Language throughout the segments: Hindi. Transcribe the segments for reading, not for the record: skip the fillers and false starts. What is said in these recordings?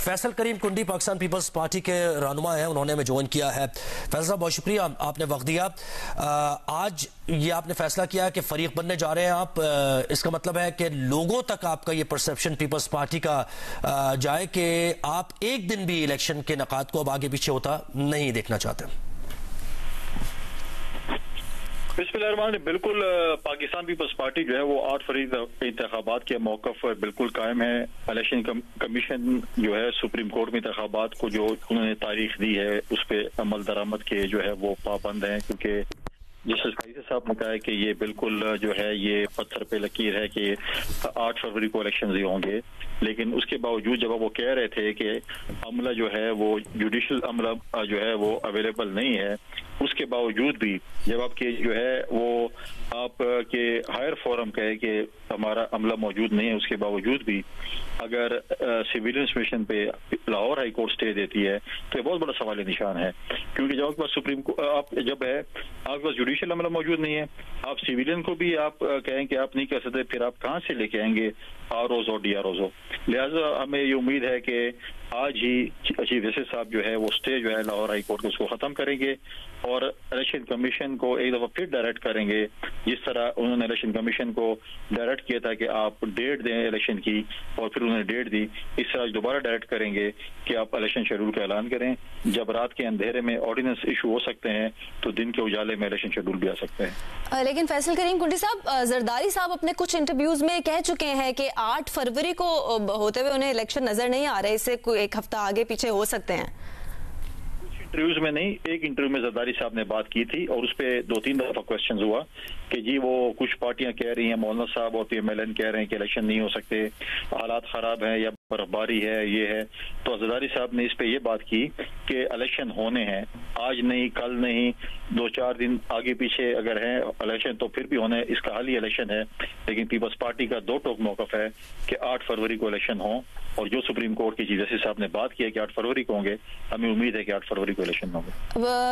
फैसल करीम कुंडी पाकिस्तान पीपल्स पार्टी के रहनुमा हैं, उन्होंने हमें ज्वाइन किया है। फैसल साहब बहुत शुक्रिया, आपने वक्त दिया। आज ये आपने फैसला किया कि फरीक बनने जा रहे हैं आप, इसका मतलब है कि लोगों तक आपका ये परसेप्शन पीपल्स पार्टी का जाए कि आप एक दिन भी इलेक्शन के नकाद को अब आगे पीछे होता नहीं देखना चाहते। बिस्मिल्लाहिर्रहमानिर्रहीम। बिल्कुल पाकिस्तान पीपल्स पार्टी जो है वो 8 फरवरी इंतखाबात के मौक़िफ़ पर बिल्कुल कायम है। इलेक्शन कमीशन जो है सुप्रीम कोर्ट में इंतखाबात को जो उन्होंने तारीख दी है उस पर अमल दरामद के जो है वो पाबंद हैं, क्योंकि जस्टिस कायसी साहब ने कहा है कि ये बिल्कुल जो है ये पत्थर पे लकीर है कि 8 फरवरी को इलेक्शन ही होंगे। लेकिन उसके बावजूद जब वो कह रहे थे कि अमला जो है वो जुडिशल अमला जो है वो अवेलेबल नहीं है, उसके बावजूद भी जब आपके जो है वो आपके हायर फोरम कहे कि हमारा अमला मौजूद नहीं है, उसके बावजूद भी अगर सिविलियंस मिशन पे लाहौर हाई कोर्ट स्टे देती है तो ये बहुत बड़ा सवाल निशान है। क्योंकि जब आपके पास सुप्रीम आप जब है आपके पास जुडिशियल अमला मौजूद नहीं है, आप सिविलियन को भी आप कहें कि आप नहीं कर सकते, फिर आप कहाँ से लेके आएंगे आरओज और डीआरओज हो। लिहाजा हमें ये उम्मीद है कि आज ही चीफ जस्टिस साहब जो है वो स्टे जो है लाहौर हाई कोर्ट को उसको खत्म करेंगे और इलेक्शन कमीशन को एक दफा फिर डायरेक्ट करेंगे, जिस तरह उन्होंने इलेक्शन कमीशन को डायरेक्ट किया था कि आप डेट दें इलेक्शन की, और फिर उन्होंने डेट दी। इस तरह दोबारा डायरेक्ट करेंगे कि आप इलेक्शन शेड्यूल का ऐलान करें। जब रात के अंधेरे में ऑर्डिनेंस इशू हो सकते हैं तो दिन के उजाले में इलेक्शन शेड्यूल भी आ सकते हैं। लेकिन फैसल करीम कुंडी साहब, जरदारी साहब अपने कुछ इंटरव्यूज में कह चुके हैं कि 8 फरवरी को होते हुए उन्हें इलेक्शन नजर नहीं आ रहे, इससे एक हफ्ता आगे पीछे हो सकते हैं। इंटरव्यूज में नहीं, एक इंटरव्यू में जरदारी साहब ने बात की थी और उस पर 2-3 दफा क्वेश्चन हुआ कि जी वो कुछ पार्टियां कह रही हैं, मौलाना साहब और पीएमएलएन कह रहे हैं कि इलेक्शन नहीं हो सकते, हालात खराब हैं या बर्फबारी है, ये है। तो जरदारी साहब ने इस पे ये बात की कि इलेक्शन होने हैं, आज नहीं कल नहीं, 2-4 दिन आगे पीछे अगर है इलेक्शन तो फिर भी होने, इसका हाल ही इलेक्शन है। लेकिन पीपल्स पार्टी का 2 टोक मौकफ है कि 8 फरवरी को इलेक्शन हो, और जो सुप्रीम कोर्ट के चीफ जस्टिस साहब ने बात की है कि 8 फरवरी को होंगे, हमें उम्मीद है कि 8 फरवरी को इलेक्शन होंगे।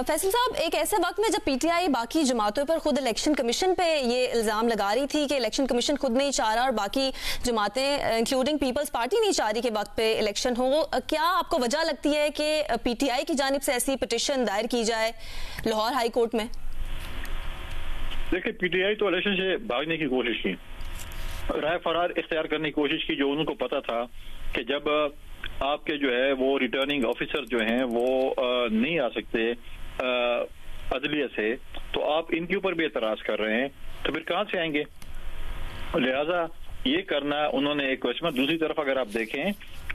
फैसल साहब, एक ऐसे वक्त में जब पीटीआई बाकी जमातों पर खुद इलेक्शन कमीशन पे ये इल्जाम लगा रही थी कि इलेक्शन कमीशन खुद नहीं चाह रहा और बाकी जमातें इंक्लूडिंग पीपल्स पार्टी नहीं चाह रही कि वक्त पे इलेक्शन हो, क्या आपको वजह लगती है कि पीटीआई की जानिब से ऐसी पिटीशन दायर की जाए लाहौर हाई कोर्ट में? देखिए, पीटीआई तो इलेक्शन से भागने की कोशिश की, राय फरार इख्तियार करने की कोशिश की, जो उनको पता था कि जब आपके जो है वो रिटर्निंग ऑफिसर जो हैं वो नहीं आ सकते अदलिया से, तो आप इनके ऊपर भी एतराज कर रहे हैं, तो फिर कहां से आएंगे? लिहाजा ये करना उन्होंने एक क्वेश्चन। दूसरी तरफ अगर आप देखें,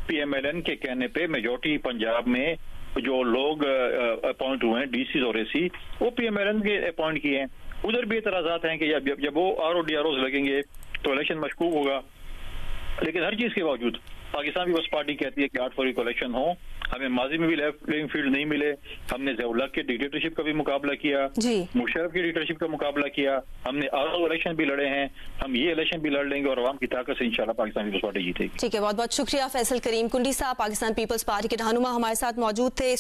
पीएमएलएन के कहने पे मेजॉरिटी पंजाब में जो लोग अपॉइंट हुए हैं डीसी और एसी, वो पीएमएलएन के अपॉइंट किए हैं। उधर भी एतराजात हैं कि जब वो आरओ डीआरओज लगेंगे तो इलेक्शन मशकूक होगा। लेकिन हर चीज के बावजूद पाकिस्तान पीपल्स पार्टी कहती है कि 8 फरवरी को इलेक्शन हो। हमें माजी में भी लेफ्ट प्लेइंग फील्ड नहीं मिले, हमने ज़िया-उल हक के डिक्टेटरशिप का भी मुकाबला किया, मुशर्रफ की डिक्टेटरशिप का मुकाबला किया, हमने आरओ इलेक्शन भी लड़े हैं, हम ये इलेक्शन भी लड़ लेंगे और अवाम की ताकत से इंशाल्लाह पाकिस्तान पीपल्स पार्टी जीतेगी। ठीक है, बहुत बहुत शुक्रिया। फैसल करीम कुंडी साहब पाकिस्तान पीपल्स पार्टी के रहनुमा हमारे साथ मौजूद थे।